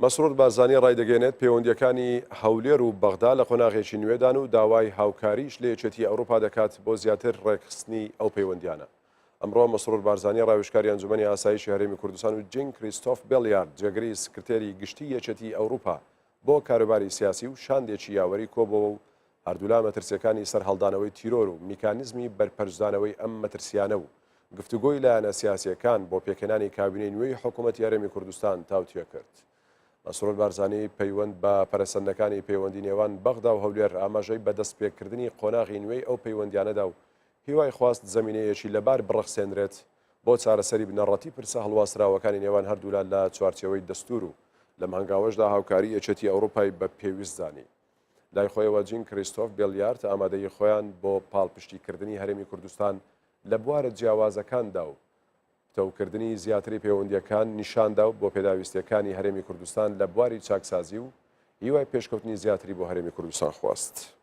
مەسرۆر بارزانی ڕایدەگەێنێت پەیوەندیەکانی هەولێر و بەغدا لە قۆناغێکی نوێدان و داوای هاوکاریش لە یەکێتی ئەوروپا دەکات بۆ زیاتر ڕێکخستنی ئەو پەیوەندیانە. ئەمڕۆ مەسرۆر بارزانی ڕاوێژکاری ئەنجومەنی ئاسایشی هەرێمی کوردستان و جین کریستۆف بێلیارد جێگەری سکرتێری گشتی یەکێتی ئەوروپا بۆ کاروباری سیاسی و شاندێکی یاوەری کۆبەوە و هەردوولا مەترسیەکانی سەر هەڵدانەوەی تیرۆر و میکانیزمی بەرپەرزدانەوەی ئەم مەترسیانە و گفتوگۆی لایەنە سیاسیەکان بۆ پێکەنانی کابینەی نوێی حکوومەتی هەرێمی کوردستان تاوتوێ کرد. مەسرۆر بارزانی پەیوەند بە پەرەسەندەکانی پەیوەندی نێوان بەغدا و هەولێر ئاماژەی بەدەستپێکردنی قۆناغی نوێی ئەو پەیوەندیانەدا و هیوای خواست زەمینەیەکی لەبار بڕەخسێنرێت بۆ چارەسەری بنەڕەتی پرسە هەڵواسراوەکانی نێوان هەردوولا لە چوارچێوەی دەستور و لەم هەنگاوەشدا هاوکاری یەکێتی ئەوروپای بە پێویستدانی. لای خۆیەوە جین کریستۆف بێلیارد ئامادەی خۆیان بۆ پاڵپشتیکردنی هەرێمی کوردستان لە بوارە جیاوازەکاندا و تەوکردنی زیاتری پەیوەندیەکان نیشاندا و بۆ پێداویستیەکانی هەرێمی کوردستان لە بواری چاکسازی و هیوای پێشکەوتنی زیاتری بۆ هەرێمی کوردستان خواست.